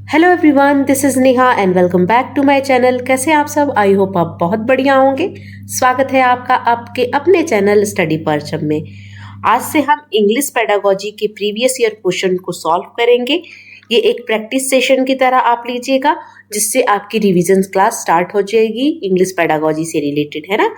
Hello everyone, this is Neha and welcome back to my channel. कैसे आप सब? I hope आप बहुत बढ़िया होंगे। स्वागत है आपका आपके अपने चैनल स्टडी परचम में। आज से हम इंग्लिश पेडागोजी के प्रीवियस ईयर क्वेश्चन को सॉल्व करेंगे। ये एक प्रैक्टिस सेशन की तरह आप लीजिएगा, जिससे आपकी रिवीजन क्लास स्टार्ट हो जाएगी इंग्लिश पेडागोजी से रिलेटेड, है ना।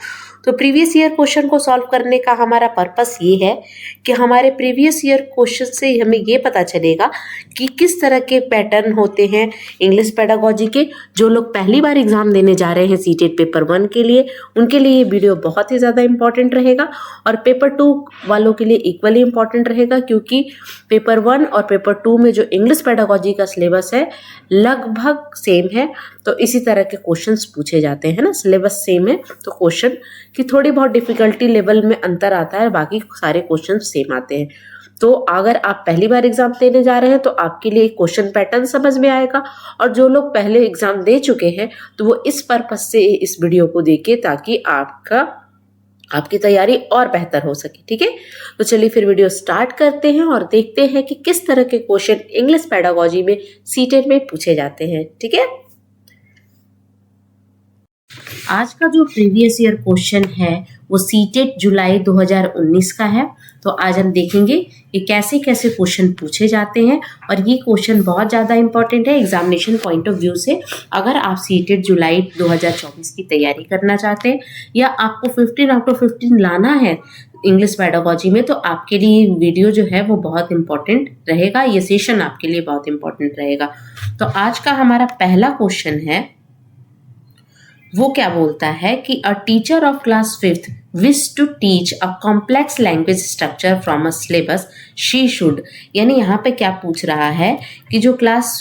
तो प्रीवियस ईयर क्वेश्चन को सॉल्व करने का हमारा पर्पस ये है कि हमारे प्रीवियस ईयर क्वेश्चन से हमें ये पता चलेगा कि किस तरह के पैटर्न होते हैं इंग्लिश पेडागोजी के। जो लोग पहली बार एग्जाम देने जा रहे हैं सीटेट पेपर 1 के लिए, उनके लिए ये वीडियो बहुत ही ज़्यादा इंपॉर्टेंट रहेगा और पेपर 2 वालों के लिए इक्वली इंपॉर्टेंट रहेगा, क्योंकि पेपर 1 और पेपर 2 में जो इंग्लिश पेडागोजी का सिलेबस है लगभग सेम है। तो इसी तरह के क्वेश्चंस पूछे जाते हैं ना, सिलेबस सेम है तो क्वेश्चन की थोड़ी बहुत डिफिकल्टी लेवल में अंतर आता है, बाकी सारे क्वेश्चन सेम आते हैं। तो अगर आप पहली बार एग्जाम देने जा रहे हैं तो आपके लिए क्वेश्चन पैटर्न समझ में आएगा, और जो लोग पहले एग्जाम दे चुके हैं तो वो इस पर्पज से इस वीडियो को देखें ताकि आपकी तैयारी और बेहतर हो सके। ठीक है, तो चलिए फिर वीडियो स्टार्ट करते हैं और देखते हैं कि किस तरह के क्वेश्चन इंग्लिश पेडागोजी में सीटेट में पूछे जाते हैं। ठीक है, आज का जो प्रीवियस ईयर क्वेश्चन है वो सीटेट जुलाई 2019 का है। तो आज हम देखेंगे कि कैसे कैसे क्वेश्चन पूछे जाते हैं, और ये क्वेश्चन बहुत ज़्यादा इंपॉर्टेंट है एग्जामिनेशन पॉइंट ऑफ व्यू से। अगर आप सीटेट जुलाई 2024 की तैयारी करना चाहते हैं या आपको 15 आउट ऑफ 15 लाना है इंग्लिश पेडागोजी में, तो आपके लिए वीडियो जो है वो बहुत इंपॉर्टेंट रहेगा, ये सेशन आपके लिए बहुत इंपॉर्टेंट रहेगा। तो आज का हमारा पहला क्वेश्चन है, वो क्या बोलता है कि a teacher of class 5th wish to teach a complex language structure from a syllabus she should. यानी यहाँ पे क्या पूछ रहा है कि जो क्लास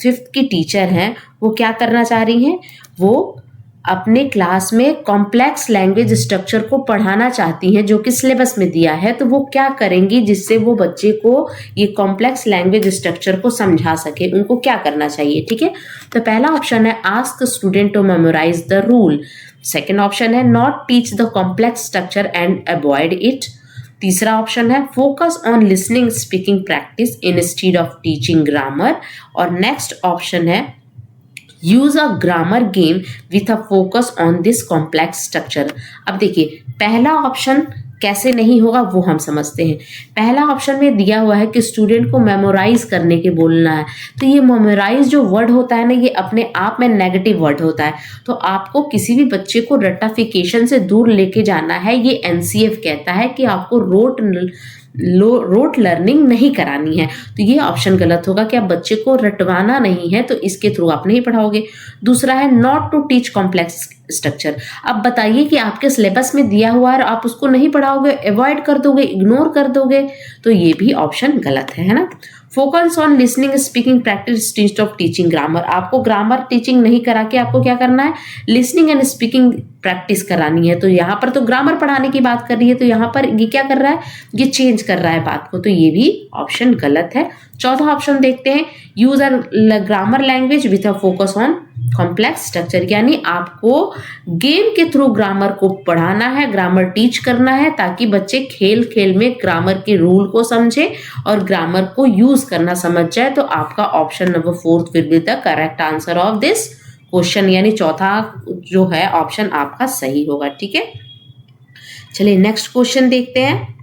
5th की टीचर हैं वो क्या करना चाह रही हैं, वो अपने क्लास में कॉम्प्लेक्स लैंग्वेज स्ट्रक्चर को पढ़ाना चाहती हैं जो कि सिलेबस में दिया है। तो वो क्या करेंगी जिससे वो बच्चे को ये कॉम्प्लेक्स लैंग्वेज स्ट्रक्चर को समझा सके, उनको क्या करना चाहिए। ठीक है, तो पहला ऑप्शन है ask student to memorize the rule. Second option है not teach the complex structure and avoid it. तीसरा ऑप्शन है focus on listening speaking practice instead of teaching grammar. और नेक्स्ट ऑप्शन है use a grammar game with a focus on this complex structure. अब देखिए पहला option कैसे नहीं होगा वो हम समझते हैं। पहला ऑप्शन में दिया हुआ है कि स्टूडेंट को मेमोराइज करने के बोलना है, तो ये मेमोराइज जो वर्ड होता है ना, ये अपने आप में नेगेटिव वर्ड होता है। तो आपको किसी भी बच्चे को रट्टाफिकेशन से दूर लेके जाना है। ये एनसीएफ कहता है कि आपको रोट लर्निंग नहीं करानी है। तो ये ऑप्शन गलत होगा कि आप बच्चे को रटवाना नहीं है, तो इसके थ्रू आप नहीं पढ़ाओगे। दूसरा है not to teach complex structure. अब बताइए कि आपके सिलेबस में दिया हुआ है, आप उसको नहीं पढ़ाओगे, अवॉइड कर दोगे, इग्नोर कर दोगे, तो ये भी ऑप्शन गलत है ना। Focus on listening speaking practice instead of teaching grammar. आपको ग्रामर टीचिंग नहीं करा के आपको क्या करना है, लिसनिंग एंड स्पीकिंग प्रैक्टिस करानी है। तो यहाँ पर तो ग्रामर पढ़ाने की बात कर रही है, तो यहाँ पर ये क्या कर रहा है, ये चेंज कर रहा है बात को, तो ये भी ऑप्शन गलत है। चौथा ऑप्शन देखते हैं use a grammar language with a focus on complex structure. यानी आपको गेम के थ्रू ग्रामर को पढ़ाना है, ग्रामर टीच करना है, ताकि बच्चे खेल खेल में ग्रामर के रूल को समझे और ग्रामर को यूज करना समझ जाए। तो आपका option number 4 will be the correct answer of this question, यानी चौथा जो है ऑप्शन आपका सही होगा। ठीक है, चलिए नेक्स्ट क्वेश्चन देखते हैं।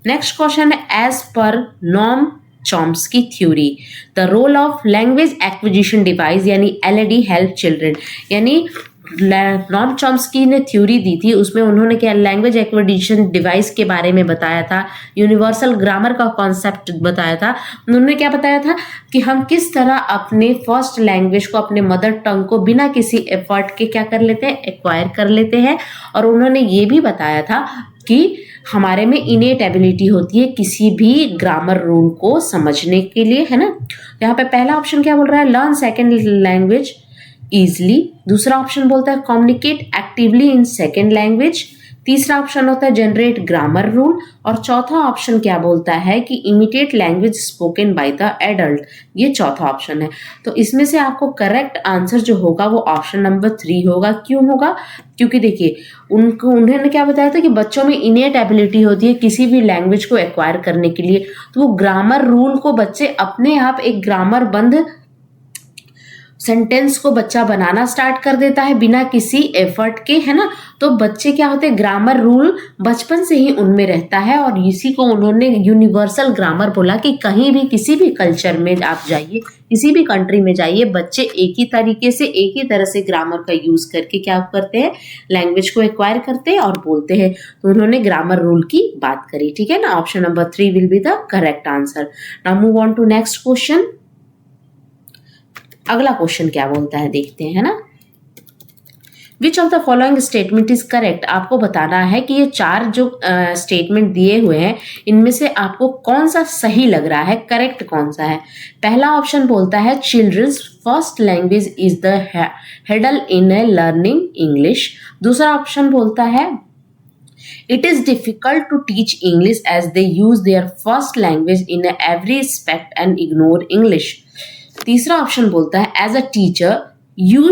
नेक्स्ट क्वेश्चन है एज पर नॉर्म Chomsky theory the role of language acquisition device यानी एलईडी हेल्प चिल्ड्रन। यानी नॉर्म चॉम्स्की ने थ्योरी दी थी, उसमें उन्होंने क्या लैंग्वेज एक्विजिशन डिवाइस के बारे में बताया था, यूनिवर्सल ग्रामर का कॉन्सेप्ट बताया था। उन्होंने क्या बताया था कि हम किस तरह अपने फर्स्ट लैंग्वेज को, अपने मदर टंग को बिना किसी एफर्ट के क्या कर लेते हैं, एक्वायर कर लेते हैं। और उन्होंने ये भी बताया था कि हमारे में इनेट एबिलिटी होती है किसी भी ग्रामर रूल को समझने के लिए, है ना। यहाँ पे पहला ऑप्शन क्या बोल रहा है, लर्न सेकेंड लैंग्वेज ईजिली। दूसरा ऑप्शन बोलता है communicate actively in second language. तीसरा ऑप्शन होता है जनरेट ग्रामर रूल, और चौथा ऑप्शन क्या बोलता है कि imitate language spoken by the adult, ये चौथा ऑप्शन है। तो इसमें से आपको करेक्ट आंसर जो होगा वो ऑप्शन नंबर 3 होगा। क्यों होगा? क्योंकि देखिए उन्होंने क्या बताया था कि बच्चों में इनेट एबिलिटी होती है किसी भी लैंग्वेज को एक्वायर करने के लिए, तो वो ग्रामर रूल को बच्चे अपने आप एक ग्रामर बंद सेंटेंस को बच्चा बनाना स्टार्ट कर देता है बिना किसी एफर्ट के, है ना। तो बच्चे क्या होते हैं, ग्रामर रूल बचपन से ही उनमें रहता है, और इसी को उन्होंने यूनिवर्सल ग्रामर बोला कि कहीं भी किसी भी कल्चर में आप जाइए, किसी भी कंट्री में जाइए, बच्चे एक ही तरीके से एक ही तरह से ग्रामर का यूज करके क्या करते हैं, लैंग्वेज को एक्वायर करते हैं और बोलते हैं। तो उन्होंने ग्रामर रूल की बात करी, ठीक है ना। Option number 3 will be the correct answer. Now move on to next question. अगला क्वेश्चन क्या बोलता है देखते हैं, है ना। Which of the following statement is correct, आपको बताना है कि ये 4 जो स्टेटमेंट दिए हुए हैं इनमें से आपको कौन सा सही लग रहा है, करेक्ट कौन सा है। पहला ऑप्शन बोलता है children's first language is the hurdle in a learning English. दूसरा ऑप्शन बोलता है It is difficult to teach English as they use their first language in every aspect and ignore English. तीसरा ऑप्शन बोलता है as a teacher you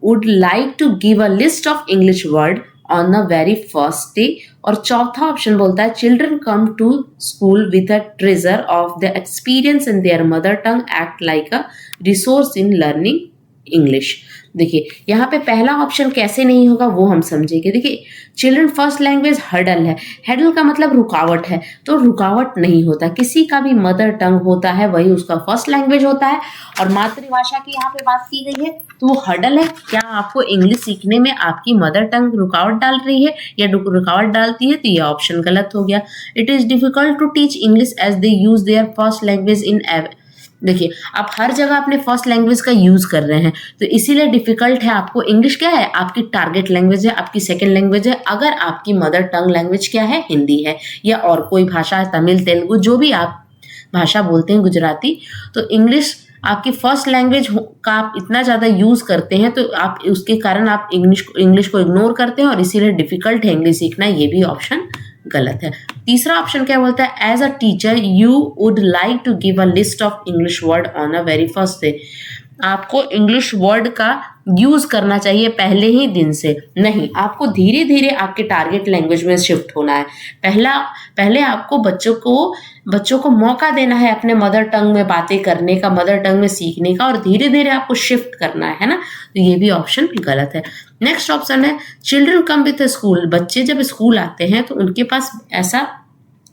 would like to give a list of English word on the very first day. और चौथा option बोलता है children come to school with a treasure of the experience in their mother tongue act like a resource in learning English. देखिए यहाँ पे पहला option कैसे नहीं होगा वो हम समझेंगे। देखिए चिल्ड्रन फर्स्ट लैंग्वेज हर्डल है, हर्डल का मतलब रुकावट है, तो रुकावट नहीं होता, किसी का भी मदर टंग होता है वही उसका फर्स्ट लैंग्वेज होता है। और मातृभाषा की यहाँ पे बात की गई है तो वो हर्डल है। क्या आपको इंग्लिश सीखने में आपकी मदर टंग रुकावट डाल रही है या रुकावट डालती है, तो ये ऑप्शन गलत हो गया। It is difficult to teach English as they use their first language in. देखिए आप हर जगह अपने फर्स्ट लैंग्वेज का यूज कर रहे हैं तो इसीलिए डिफिकल्ट है आपको। इंग्लिश क्या है, आपकी टारगेट लैंग्वेज है, आपकी सेकंड लैंग्वेज है। अगर आपकी मदर टंग लैंग्वेज क्या है, हिंदी है या और कोई भाषा है, तमिल, तेलुगु, जो भी आप भाषा बोलते हैं, गुजराती, तो इंग्लिश आपकी फर्स्ट लैंग्वेज का आप इतना ज़्यादा यूज़ करते हैं तो आप उसके कारण आप इंग्लिश को इग्नोर करते हैं और इसीलिए डिफिकल्ट है इंग्लिश सीखना। ये भी ऑप्शन गलत है। तीसरा ऑप्शन क्या बोलता है as a teacher you would like to give a list of English word on a very first day. आपको इंग्लिश वर्ड का यूज करना चाहिए पहले ही दिन से, नहीं, आपको धीरे धीरे आपके टारगेट लैंग्वेज में शिफ्ट होना है। पहले आपको बच्चों को मौका देना है अपने मदर टंग में बातें करने का, मदर टंग में सीखने का, और धीरे धीरे आपको शिफ्ट करना है ना। तो ये भी ऑप्शन गलत है। नेक्स्ट ऑप्शन है चिल्ड्रन कम विथ स्कूल। बच्चे जब स्कूल आते हैं तो उनके पास ऐसा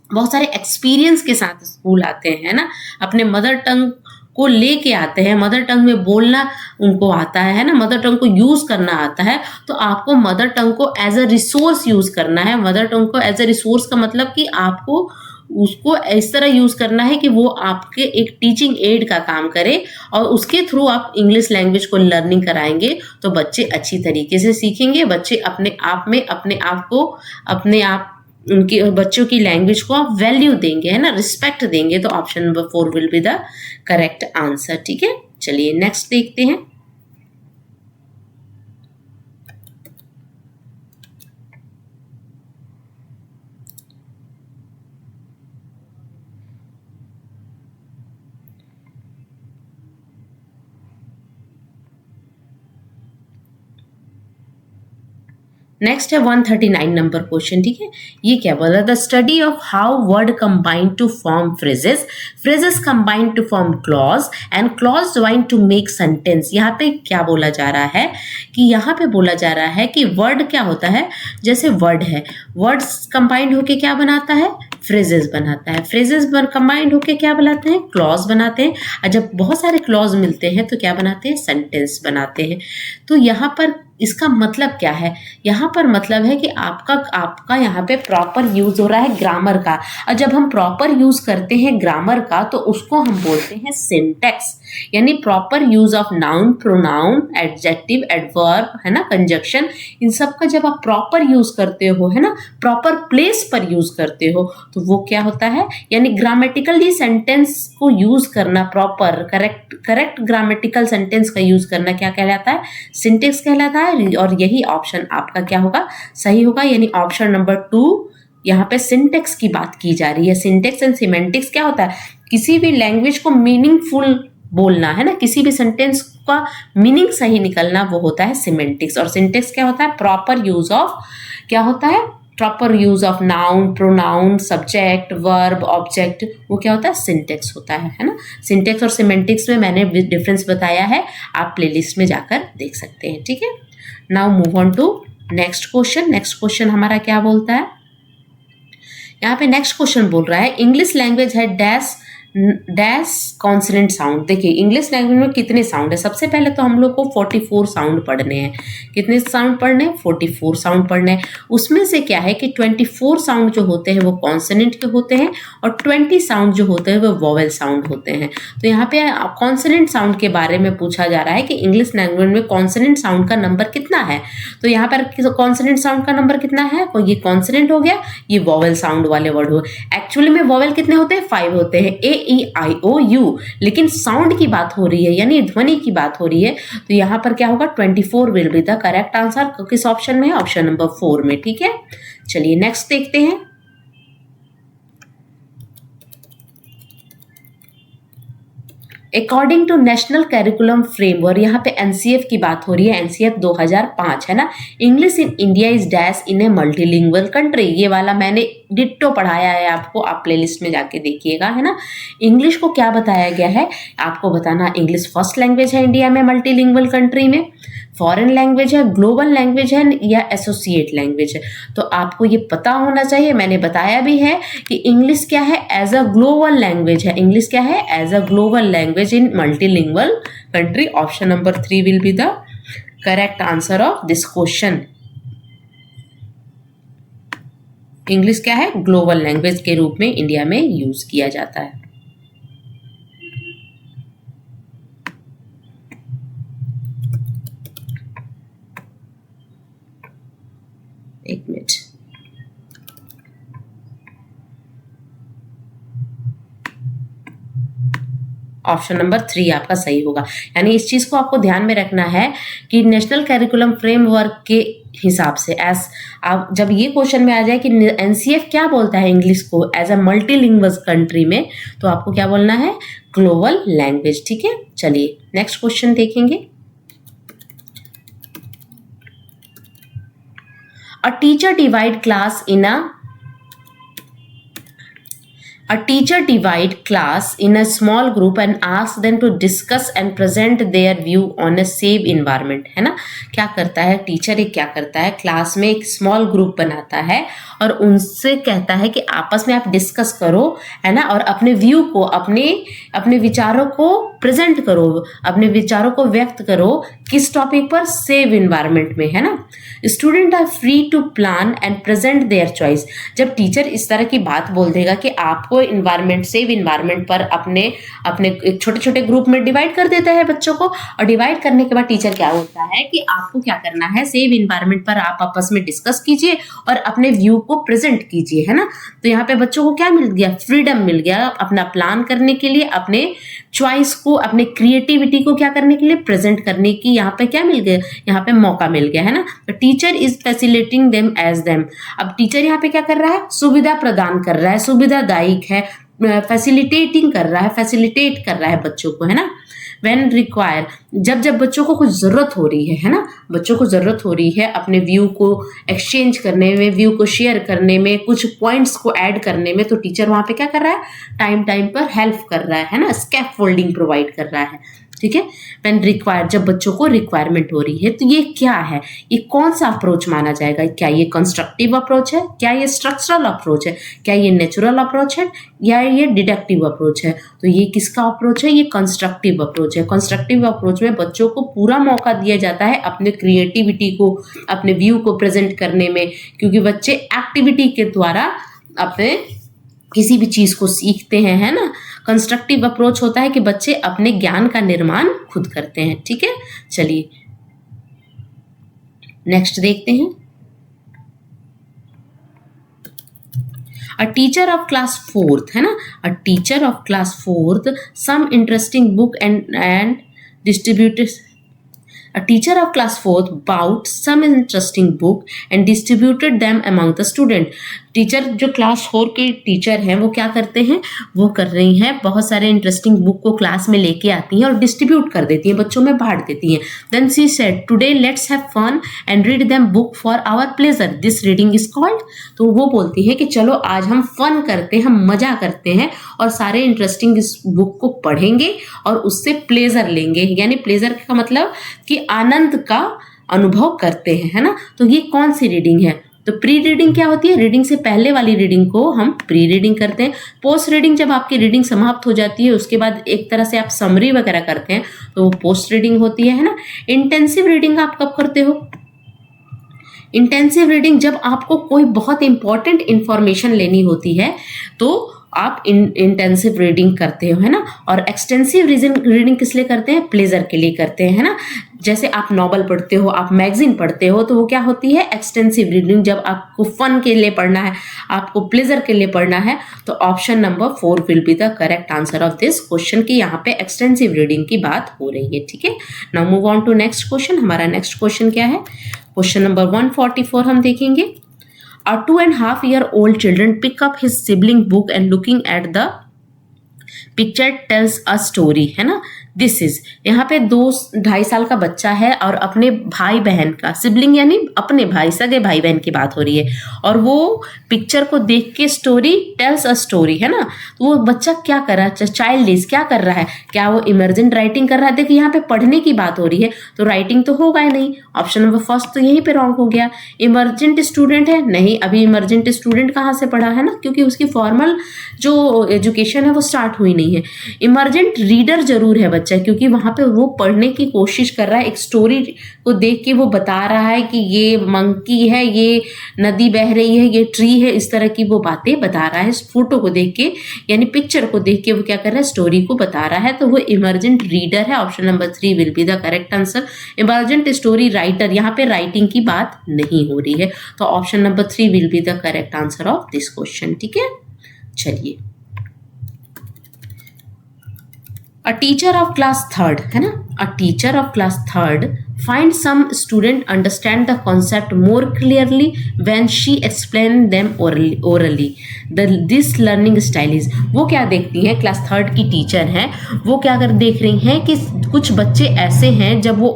बहुत सारे एक्सपीरियंस के साथ स्कूल आते हैं ना, अपने मदर टंग को लेके आते हैं, मदर टंग में बोलना उनको आता है ना, मदर टंग को यूज करना आता है। तो आपको मदर टंग को एज अ रिसोर्स यूज करना है। मदर टंग को एज अ रिसोर्स का मतलब कि आपको उसको इस तरह यूज करना है कि वो आपके एक टीचिंग एड का काम करे और उसके थ्रू आप इंग्लिश लैंग्वेज को लर्निंग कराएंगे तो बच्चे अच्छी तरीके से सीखेंगे। बच्चे अपने आप उनके बच्चों की लैंग्वेज को आप वैल्यू देंगे, है ना, रिस्पेक्ट देंगे। तो option number 4 will be the correct answer. ठीक है, चलिए नेक्स्ट देखते हैं। नेक्स्ट है 139 नंबर क्वेश्चन। ठीक है, ये क्या बोला, the study of how word combine to form phrases, phrases combine to form clause and clause join to make sentence. यहाँ पे क्या बोला जा रहा है कि यहाँ पे बोला जा रहा है कि वर्ड क्या होता है, जैसे वर्ड है, वर्ड्स कंबाइंड होके क्या बनाता है, फ्रेजेस बनाता है। फ्रेजेस कंबाइंड होके क्या बनाते हैं, क्लॉज बनाते हैं। और जब बहुत सारे क्लॉज मिलते हैं तो क्या बनाते हैं, सेंटेंस बनाते हैं। तो यहाँ पर इसका मतलब क्या है, यहाँ पर मतलब है कि आपका यहाँ पे प्रॉपर यूज हो रहा है ग्रामर का। और जब हम प्रॉपर यूज करते हैं ग्रामर का तो उसको हम बोलते हैं सिंटैक्स, यानी proper use of noun, pronoun, adjective, adverb, है ना, कंजक्शन, इन सब का जब आप प्रॉपर यूज करते हो, है ना, प्रॉपर प्लेस पर यूज करते हो तो वो क्या होता है, यानी ग्रामेटिकली सेंटेंस को यूज करना, प्रॉपर करेक्ट ग्रामेटिकल सेंटेंस का यूज करना क्या कहलाता है, सिंटैक्स कहलाता है। है और यही ऑप्शन आपका क्या होगा, सही होगा। यानी ऑप्शन नंबर 2, यहाँ पे सिंटेक्स की बात की जा रही है। सिंटेक्स एंड सिमेंटिक्स क्या होता है, किसी भी लैंग्वेज को मीनिंगफुल बोलना है ना, किसी भी सेंटेंस का मीनिंग सही निकलना, वो होता है सिमेंटिक्स। और सिंटेक्स क्या होता है, प्रॉपर यूज ऑफ, क्या होता है, proper use of noun, pronoun, subject, verb, object, वो क्या होता है, सिंटेक्स होता है ना। सिंटेक्स और सिमेंटिक्स में मैंने डिफरेंस बताया है, आप प्लेलिस्ट में जाकर देख सकते हैं, ठीक है। Now move on to next question. Next question हमारा क्या बोलता है, यहाँ पे नेक्स्ट क्वेश्चन बोल रहा है इंग्लिश लैंग्वेज है डैश डैश कॉन्सोनेंट साउंड। देखिए इंग्लिश लैंग्वेज में कितने साउंड है, सबसे पहले तो हम लोग को 44 साउंड पढ़ने हैं। कितने साउंड पढ़ने हैं, 44 साउंड पढ़ने हैं। उसमें से क्या है कि 24 साउंड जो होते हैं वो कॉन्सोनेंट के होते हैं और 20 साउंड जो होते हैं वो वोवेल साउंड होते हैं। तो यहाँ पे कॉन्सोनेंट साउंड के बारे में पूछा जा रहा है कि इंग्लिश लैंग्वेज में कॉन्सोनेंट साउंड का नंबर कितना है। तो यहाँ पर कॉन्सोनेंट साउंड का नंबर कितना है, तो ये कॉन्सोनेंट हो गया, ये वोवेल साउंड वाले वर्ड हो। एक्चुअली में वोवेल कितने होते हैं, 5 होते हैं, ए ई आई ओ यू, लेकिन साउंड की बात हो रही है यानी ध्वनि की बात हो रही है। तो यहाँ पर क्या होगा, 24 will be the correct answer. किस ऑप्शन में है, ऑप्शन नंबर 4 में, ठीक है। चलिए नेक्स्ट देखते हैं। According to national curriculum framework, यहाँ पे एनसीएफ की बात हो रही है, एनसीएफ 2005 है ना। English in India is dash in A multilingual country, ये वाला मैंने डिट्टो पढ़ाया है आपको, आप प्लेलिस्ट में जाके देखिएगा, है ना। इंग्लिश को क्या बताया गया है, आपको बताना इंग्लिश फर्स्ट लैंग्वेज है इंडिया में मल्टीलिंगुअल कंट्री में, फॉरेन लैंग्वेज है, ग्लोबल लैंग्वेज है या एसोसिएट लैंग्वेज है। तो आपको ये पता होना चाहिए, मैंने बताया भी है कि इंग्लिश क्या है, एज अ ग्लोबल लैंग्वेज है। इंग्लिश क्या है, as a global language in multilingual country. Option number 3 will be the correct answer of this question. English क्या है, ग्लोबल लैंग्वेज के रूप में इंडिया में यूज किया जाता है। एक मिनट, ऑप्शन नंबर 3 आपका सही होगा। यानी इस चीज को आपको ध्यान में रखना है कि नेशनल कैरिकुलम फ्रेमवर्क के हिसाब से आप जब ये क्वेश्चन में आ जाए कि एनसीएफ क्या बोलता है इंग्लिश को एज अ मल्टीलिंगुअल कंट्री में, तो आपको क्या बोलना है, ग्लोबल लैंग्वेज, ठीक है। चलिए नेक्स्ट क्वेश्चन देखेंगे। A teacher divide class in a teacher divide class in a small group and ask them to discuss and present their view on a safe environment, है ना। क्या करता है टीचर, क्या करता है, क्लास में एक स्मॉल ग्रुप बनाता है और उनसे कहता है कि आपस में आप डिस्कस करो, है ना, और अपने व्यू को, अपने विचारों को प्रेजेंट करो, अपने विचारों को व्यक्त करो, किस टॉपिक पर, सेव इन्वायरमेंट में, है ना। Student are free to plan and present their choice. जब टीचर इस तरह की बात बोल देगा कि आपको इन्वायरमेंट, सेव इन्वायरमेंट पर अपने एक छोटे छोटे ग्रुप में डिवाइड कर देता है बच्चों को, और डिवाइड करने के बाद टीचर क्या होता है कि आपको क्या करना है, सेव इन्वायरमेंट पर आप आपस में डिस्कस कीजिए और अपने व्यू को प्रेजेंट कीजिए, है ना। तो यहाँ पे बच्चों को क्या मिल गया, फ्रीडम मिल गया अपना प्लान करने के लिए, अपने चॉइस को, अपने क्रिएटिविटी को क्या करने के लिए, प्रेजेंट करने की यहाँ पे क्या मिल गया, यहाँ पे मौका मिल गया, है ना। तो teacher is facilitating them as them. अब टीचर यहाँ पे क्या कर रहा है, सुविधा प्रदान कर रहा है, सुविधादायक है, फैसिलिटेटिंग कर रहा है, फैसिलिटेट कर रहा है बच्चों को, है ना। व्हेन रिक्वायर, जब बच्चों को कुछ जरूरत हो रही है ना, बच्चों को जरूरत हो रही है अपने व्यू को एक्सचेंज करने में, व्यू को शेयर करने में, कुछ पॉइंट्स को ऐड करने में, तो टीचर वहां पे क्या कर रहा है, टाइम टाइम पर हेल्प कर रहा है ना, स्कैफोल्डिंग प्रोवाइड कर रहा है, ठीक है। व्हेन रिक्वायर, जब बच्चों को रिक्वायरमेंट हो रही है, तो ये क्या है, ये कौन सा अप्रोच माना जाएगा, क्या ये कंस्ट्रक्टिव अप्रोच है, क्या ये स्ट्रक्चरल अप्रोच है, क्या ये नेचुरल अप्रोच है, या ये डिडक्टिव अप्रोच है। तो ये किसका अप्रोच है, ये कंस्ट्रक्टिव अप्रोच है। कंस्ट्रक्टिव अप्रोच में बच्चों को पूरा मौका दिया जाता है अपने क्रिएटिविटी को, अपने व्यू को प्रेजेंट करने में, क्योंकि बच्चे एक्टिविटी के द्वारा अपने किसी भी चीज को सीखते हैं, है ना। कंस्ट्रक्टिव अप्रोच होता है कि बच्चे अपने ज्ञान का निर्माण खुद करते हैं, ठीक है। चलिए नेक्स्ट देखते हैं। अ टीचर ऑफ क्लास 4th, है ना, a teacher of class 4th some interesting book and distributed A teacher of class 4th bought some interesting book and distributed them among the student. Teacher जो class 4 के teacher हैं वो क्या करते हैं, वो कर रही हैं बहुत सारे इंटरेस्टिंग बुक को क्लास में लेके आती हैं और डिस्ट्रीब्यूट कर देती हैं, बच्चों में बांट देती हैं. Then she said today let's have fun and read them book for our pleasure, this reading is called. तो वो बोलती है कि चलो आज हम फन करते हैं, हम मजा करते हैं और सारे इंटरेस्टिंग इस बुक को पढ़ेंगे और उससे प्लेजर लेंगे. यानी प्लेजर का मतलब कि आनंद का अनुभव करते हैं, है ना. तो ये कौन सी रीडिंग है, तो प्री रीडिंग क्या होती है, रीडिंग से पहले वाली रीडिंग को हम प्री रीडिंग करते हैं. पोस्ट रीडिंग जब आपकी रीडिंग समाप्त हो जाती है उसके बाद एक तरह से आप समरी वगैरह करते हैं तो वो पोस्ट रीडिंग होती है ना. इंटेंसिव रीडिंग आप कब करते हो, इंटेंसिव रीडिंग जब आपको कोई बहुत इंपॉर्टेंट इंफॉर्मेशन लेनी होती है तो आप इंटेंसिव रीडिंग करते हो, है ना. और एक्सटेंसिव रीडिंग किस लिए करते हैं, प्लेजर के लिए करते हैं, है ना. जैसे आप नॉवल पढ़ते हो, आप मैगजीन पढ़ते हो, तो वो क्या होती है, एक्सटेंसिव रीडिंग. जब आपको फन के लिए पढ़ना है, आपको प्लेजर के लिए पढ़ना है, तो option number 4 will be the correct answer of this question की यहाँ पे एक्सटेंसिव रीडिंग की बात हो रही है. ठीक है, now move on to next question. हमारा नेक्स्ट क्वेश्चन क्या है, क्वेश्चन नंबर 144 हम देखेंगे. A 2.5-year-old children pick up his sibling book and looking at the picture tells a story, है ना. दिस इज, यहाँ पे 2-2.5 साल का बच्चा है और अपने भाई बहन का, सिबलिंग यानी अपने भाई, सगे भाई बहन की बात हो रही है, और वो पिक्चर को देख के स्टोरी टेल्स अ स्टोरी, है ना. तो वो बच्चा क्या कर रहा है, चाइल्ड इज क्या कर रहा है, क्या वो इमर्जेंट राइटिंग कर रहा है. देखिए यहाँ पे पढ़ने की बात हो रही है तो राइटिंग तो होगा ही नहीं. ऑप्शन नंबर फर्स्ट तो यहीं पे रॉन्ग हो गया. इमर्जेंट स्टूडेंट है, नहीं, अभी इमर्जेंट स्टूडेंट कहाँ से पढ़ा है ना, क्योंकि उसकी फॉर्मल जो एजुकेशन है वो स्टार्ट हुई नहीं है. इमर्जेंट रीडर जरूर है बच्चा, क्योंकि वहां पे वो पढ़ने की कोशिश कर रहा है, एक स्टोरी को देख के वो बता रहा है कि ये मंकी है, ये नदी बह रही है, ये ट्री है, इस तरह की वो बातें बता रहा है फोटो को देख के, यानी पिक्चर को देख के वो क्या कर रहा है, स्टोरी को बता रहा है. तो वो इमर्जेंट रीडर है. Option number 3 will be the correct answer. Emergent story writer, यहाँ पे राइटिंग की बात नहीं हो रही है, तो option number 3 will be the correct answer of this question. ठीक है, चलिए. A teacher of class 3rd, है ना, a teacher of class 3rd find some student understand the concept more clearly when she explain them orally. This learning style is, वो क्या देखती हैं, class 3rd की टीचर हैं, वो क्या कर देख रही हैं कि कुछ बच्चे ऐसे हैं जब वो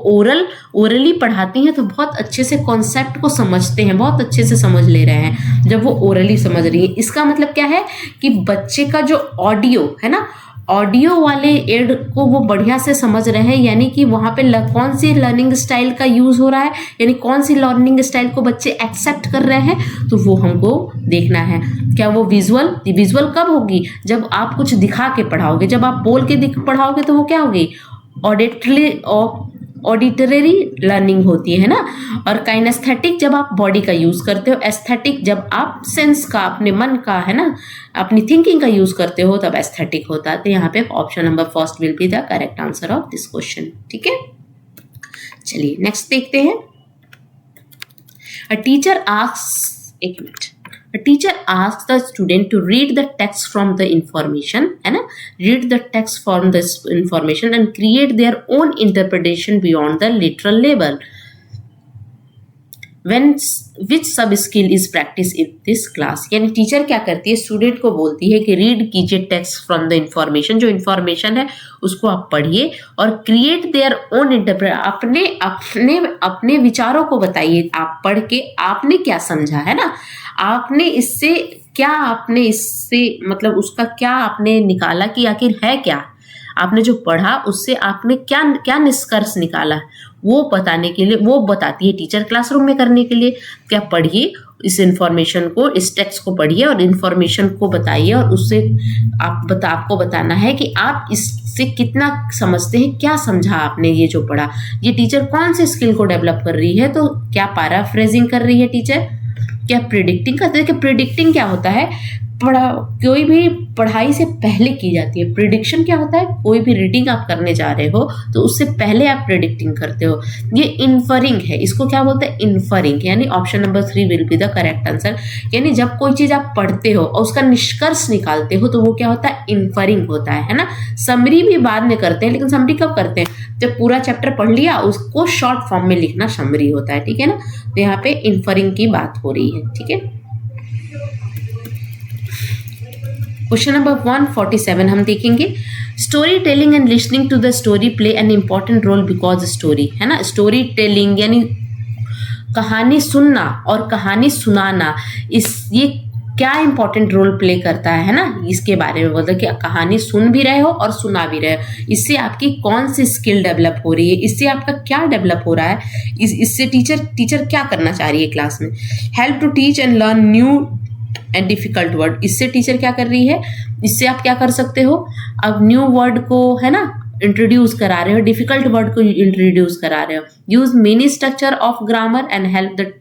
ओरली पढ़ाती हैं तो बहुत अच्छे से कॉन्सेप्ट को समझते हैं, बहुत अच्छे से समझ ले रहे हैं जब वो ओरली समझ रही है. इसका मतलब क्या है कि बच्चे का जो ऑडियो है ना, ऑडियो वाले एड को वो बढ़िया से समझ रहे हैं, यानी कि वहाँ पे कौन सी लर्निंग स्टाइल का यूज़ हो रहा है, यानी कौन सी लर्निंग स्टाइल को बच्चे एक्सेप्ट कर रहे हैं, तो वो हमको देखना है. क्या वो विजुअल कब होगी, जब आप कुछ दिखा के पढ़ाओगे, जब आप बोल के पढ़ाओगे तो वो क्या होगी, ऑडिटरी लर्निंग होती है ना. और काइनेस्थेटिक जब आप बॉडी का यूज़ करते हो, एस्थेटिक जब आप सेंस का, अपने मन का, है ना, अपनी थिंकिंग का यूज़ करते हो तब एस्थेटिक होता है. तो यहाँ पे option number first will be the correct answer of this question. ठीक है, चलिए नेक्स्ट देखते हैं. A teacher asks the student to read the text from the information, है ना, read the text from this information and create their own interpretation beyond the literal label. Which sub skill is practiced in this class? यानी teacher क्या करती है, student को बोलती है कि रीड कीजिए टेक्स्ट फ्रॉम द इंफॉर्मेशन, जो इंफॉर्मेशन है उसको आप पढ़िए और क्रिएट देयर ओन इंटरप्रेट, अपने विचारों को बताइए. आप पढ़ के आपने क्या समझा, है ना, आपने इससे मतलब उसका क्या आपने निकाला कि आखिर है क्या, आपने जो पढ़ा उससे आपने क्या निष्कर्ष निकाला, वो बताने के लिए वो बताती है टीचर क्लासरूम में करने के लिए. क्या पढ़िए इस इंफॉर्मेशन को, इस टेक्स्ट को पढ़िए और इंफॉर्मेशन को बताइए और उससे आपको बताना है कि आप इससे कितना समझते हैं, क्या समझा आपने ये जो पढ़ा. ये टीचर कौन से स्किल को डेवलप कर रही है, तो क्या पैराफ्रेजिंग कर रही है टीचर, क्या प्रिडिक्टिंग करते हैं. कि प्रिडिक्टिंग क्या होता है, कोई भी पढ़ाई से पहले की जाती है। प्रिडिक्शन क्या होता है, कोई भी रीडिंग आप करने जा रहे हो तो उससे पहले आप प्रिडिक्टिंग करते हो। ये इन्फरिंग है, इसको क्या बोलते हैं, इन्फरिंग, यानी option number 3 will be the correct answer. यानी जब कोई चीज आप पढ़ते हो और उसका निष्कर्ष निकालते हो तो वो क्या होता है, इन्फरिंग होता है ना। समरी भी बाद में करते हैं, लेकिन समरी कब करते हैं, जब पूरा चैप्टर पढ़ लिया उसको शॉर्ट फॉर्म में लिखना समरी होता है, ठीक है ना। तो यहाँ पे इन्फरिंग की बात हो रही है, ठीक है। क्वेश्चन नंबर 147 हम देखेंगे, story telling and listening to the story play an important role because story, है ना। स्टोरी टेलिंग यानी कहानी सुनना और कहानी सुनाना, ये क्या इंपॉर्टेंट रोल प्ले करता है ना, इसके बारे में बोलते हैं कि कहानी सुन भी रहे हो और सुना भी रहे हो। इससे आपकी कौन सी स्किल डेवलप हो रही है, इससे आपका क्या डेवलप हो रहा है, इससे टीचर क्या करना चाह रही है क्लास में। Help to teach and learn new and difficult word, इससे टीचर क्या कर रही है, इससे आप क्या कर सकते हो, अब न्यू वर्ड को, है ना, इंट्रोड्यूस करा रहे हो, डिफिकल्ट वर्ड को इंट्रोड्यूस करा रहे हो। Use many structure of grammar and help the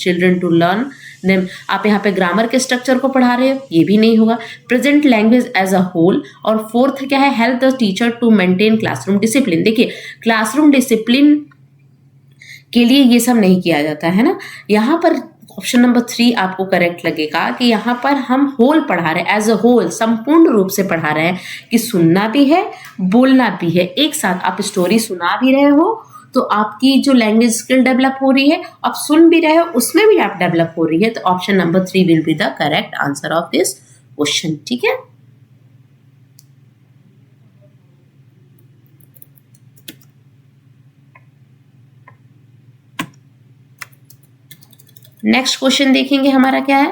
children to learn them, आप यहाँ पे ग्रामर के स्ट्रक्चर को पढ़ा रहे हो, ये भी नहीं होगा। Present language as a whole, और फोर्थ क्या है, help the teacher to maintain classroom discipline. देखिए क्लासरूम डिसिप्लिन के लिए ये सब नहीं किया जाता है ना। यहाँ पर ऑप्शन नंबर 3 आपको करेक्ट लगेगा कि यहाँ पर हम होल पढ़ा रहे हैं, एज अ होल, संपूर्ण रूप से पढ़ा रहे हैं कि सुनना भी है बोलना भी है एक साथ। आप स्टोरी सुना भी रहे हो तो आपकी जो लैंग्वेज स्किल डेवलप हो रही है, आप सुन भी रहे हो उसमें भी आप डेवलप हो रही है। तो option number 3 will be the correct answer of this question, ठीक है। नेक्स्ट क्वेश्चन देखेंगे हमारा क्या है,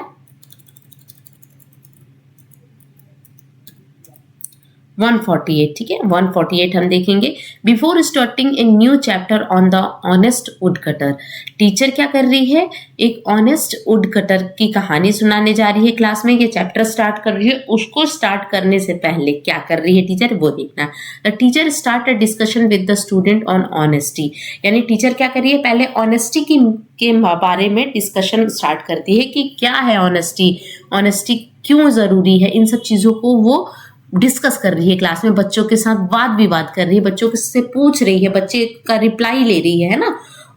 148, ठीक है। 148 हम देखेंगे, before starting a new chapter on the honest wood cutter, teacher क्या कर रही है, एक ऑनेस्ट वुड कटर की कहानी सुनाने जा रही है क्लास में। ये चैप्टर स्टार्ट कर रही है, उसको स्टार्ट करने से पहले क्या कर रही है टीचर, वो देखना। The teacher start a discussion with the student on honesty, यानी टीचर क्या कर रही है, पहले ऑनेस्टी के बारे में डिस्कशन स्टार्ट करती है कि क्या है ऑनेस्टी क्यों जरूरी है, इन सब चीजों को वो डिस्कस कर रही है क्लास में, बच्चों के साथ वाद विवाद कर रही है, बच्चों से पूछ रही है, बच्चे का रिप्लाई ले रही है ना।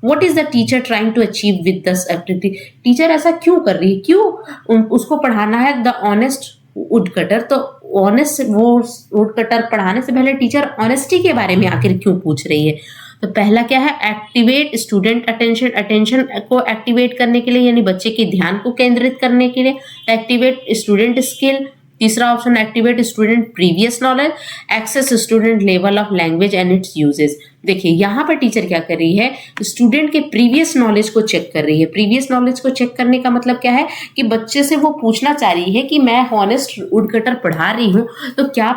What is the teacher trying to achieve with this activity, teacher ऐसा क्यों कर रही है, क्यों उसको पढ़ाना है द ऑनेस्ट वुड कटर। तो ऑनेस्ट वो वुड कटर पढ़ाने से पहले टीचर ऑनेस्टी के बारे में आखिर क्यों पूछ रही है। तो पहला क्या है, एक्टिवेट स्टूडेंट अटेंशन, अटेंशन को एक्टिवेट करने के लिए यानी बच्चे के ध्यान को केंद्रित करने के लिए, एक्टिवेट स्टूडेंट स्किल। तीसरा option activate student previous knowledge, access student level of language and its uses. देखिए यहाँ पर टीचर क्या कर रही है, स्टूडेंट के प्रीवियस नॉलेज को चेक कर रही है। प्रीवियस नॉलेज को चेक करने का मतलब क्या है कि बच्चे से वो पूछना चाह रही है कि मैं ऑनेस्ट वुड कटर पढ़ा रही हूँ तो क्या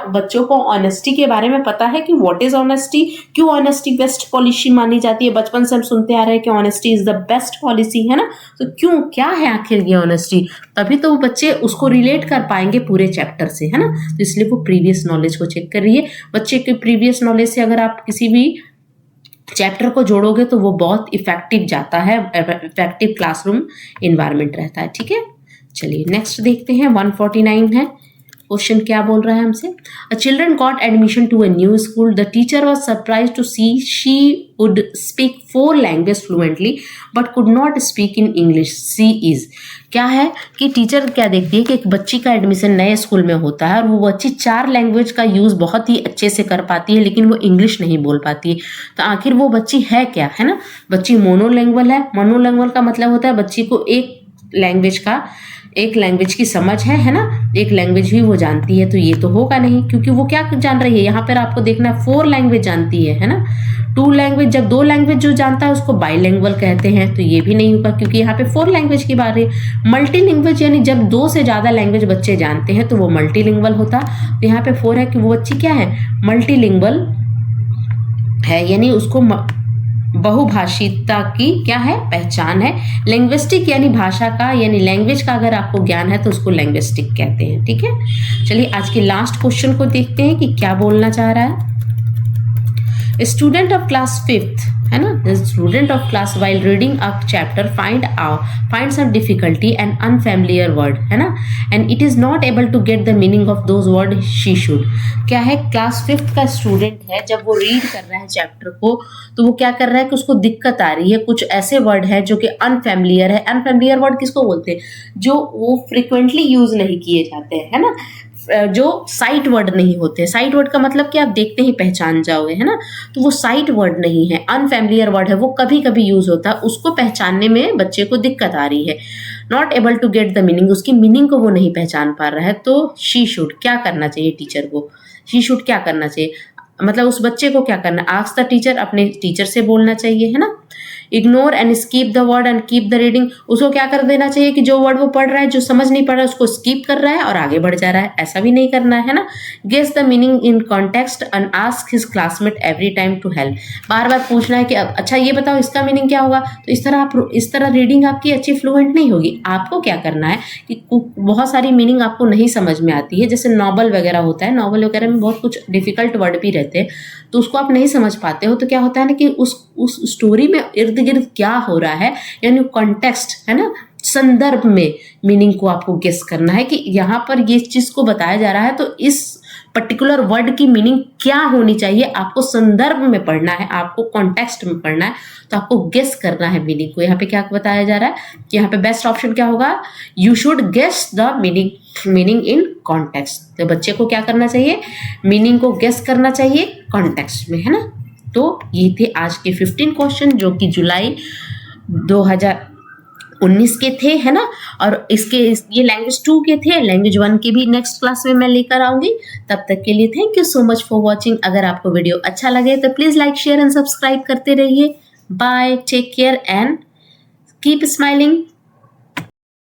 बच्चों को ऑनेस्टी के बारे में पता है कि व्हाट इज ऑनेस्टी, क्यों ऑनेस्टी बेस्ट पॉलिसी मानी जाती है। बचपन से हम सुनते आ रहे हैं कि honesty is the best policy, है ना। तो क्यों, क्या है आखिर ये ऑनेस्टी, तभी तो बच्चे उसको रिलेट कर पाएंगे पूरे चैप्टर से, है ना। तो इसलिए वो प्रीवियस नॉलेज को चेक कर रही है। बच्चे के प्रीवियस नॉलेज से अगर आप किसी भी चैप्टर को जोड़ोगे तो वो बहुत इफेक्टिव जाता है, इफेक्टिव क्लासरूम इन्वायरमेंट रहता है, ठीक है। चलिए नेक्स्ट देखते हैं, 149 है क्वेश्चन, क्या बोल रहा है हमसे। A children got admission to a new school, the teacher was surprise to see she would speak 4 language fluently but could not speak in English, see is. क्या है कि टीचर क्या देखती है कि एक बच्ची का एडमिशन नए स्कूल में होता है और वो बच्ची 4 लैंग्वेज का यूज बहुत ही अच्छे से कर पाती है लेकिन वो इंग्लिश नहीं बोल पाती है। तो आखिर वो बच्ची है क्या, है ना। बच्ची मोनोलैंग्वल है। मोनोलैंग्वल का मतलब होता है बच्ची को एक लैंग्वेज की समझ है ना, एक लैंग्वेज भी वो जानती है। तो ये तो होगा नहीं, क्योंकि वो क्या जान रही है, यहाँ पर आपको देखना है 4 लैंग्वेज जानती है ना। 2 लैंग्वेज, जब 2 लैंग्वेज जो जानता है उसको बाइलैंग्वल कहते हैं, तो ये भी नहीं होगा क्योंकि यहाँ पे 4 लैंग्वेज की बात है। मल्टीलिंग्वेज यानी जब 2 से ज्यादा लैंग्वेज बच्चे जानते हैं तो वो मल्टीलिंग्वल होता। तो यहाँ पे 4 है कि वो बच्ची क्या है, मल्टीलिंग्वल है, यानी उसको बहुभाषिता की क्या है, पहचान है। लिंग्विस्टिक यानी भाषा का यानी लैंग्वेज का अगर आपको ज्ञान है तो उसको लिंग्विस्टिक कहते हैं, ठीक है। चलिए आज के लास्ट क्वेश्चन को देखते हैं कि क्या बोलना चाह रहा है। स्टूडेंट ऑफ क्लास 5th है ना। The student of class while reading a chapter find some difficulty and unfamiliar word, है ना, and it is not able to get the meaning of those word she should. क्या है, class 5th का student है, जब वो read कर रहा है चैप्टर को तो वो क्या कर रहा है कि उसको दिक्कत आ रही है, कुछ ऐसे वर्ड है जो कि अनफैमिलियर है। अनफैमिलियर वर्ड किसको बोलते हैं, जो वो फ्रिक्वेंटली यूज नहीं किए जाते हैं, है ना, जो साइट वर्ड नहीं होते। साइट वर्ड का मतलब कि आप देखते ही पहचान जाओगे, है ना, तो वो साइट वर्ड नहीं है, अनफैमिलियर वर्ड है, वो कभी कभी यूज होता है, उसको पहचानने में बच्चे को दिक्कत आ रही है। Not able to get the meaning, उसकी मीनिंग को वो नहीं पहचान पा रहा है, तो शी शुड क्या करना चाहिए टीचर को, शी शुड क्या करना चाहिए, मतलब उस बच्चे को क्या करना, आस्क द टीचर, अपने टीचर से बोलना चाहिए, है ना। Ignore and skip the word and keep the reading, उसको क्या कर देना चाहिए कि जो वर्ड वो पढ़ रहा है, जो समझ नहीं पड़ रहा है उसको स्कीप कर रहा है और आगे बढ़ जा रहा है, ऐसा भी नहीं करना है ना। Guess the meaning in context and ask his classmate every time to help, बार बार पूछना है कि अच्छा ये बताओ इसका मीनिंग क्या होगा। तो इस तरह रीडिंग आपकी अच्छी फ्लुएंट नहीं होगी। आपको क्या करना है कि बहुत सारी मीनिंग आपको नहीं समझ में आती है, जैसे नॉवल वगैरह होता है, नॉवल वगैरह में बहुत कुछ डिफिकल्ट वर्ड भी रहते हैं, तो उसको आप नहीं समझ पाते हो, तो क्या होता है ना कि उस स्टोरी में इर्द गिर्द क्या हो रहा है, यानी कॉन्टेक्स्ट, है ना, संदर्भ में मीनिंग को आपको गेस करना है कि यहाँ पर ये चीज को बताया जा रहा है, तो इस पर्टिकुलर वर्ड की मीनिंग क्या होनी चाहिए, आपको संदर्भ में पढ़ना है, आपको कॉन्टेक्स्ट में पढ़ना है, तो आपको गेस करना है मीनिंग को। यहाँ पे क्या बताया जा रहा है कि यहाँ पे बेस्ट ऑप्शन क्या होगा, you should guess the meaning in context. तो बच्चे को क्या करना चाहिए, मीनिंग को गेस करना चाहिए कॉन्टेक्स्ट में, है ना। तो ये थे आज के 15 क्वेश्चन जो कि जुलाई 2019 के थे, है ना, और ये लैंग्वेज 2 के थे, लैंग्वेज 1 के भी नेक्स्ट क्लास में मैं लेकर आऊंगी। तब तक के लिए thank you so much for watching. अगर आपको वीडियो अच्छा लगे तो please like, share and subscribe करते रहिए। Bye, take care and keep smiling.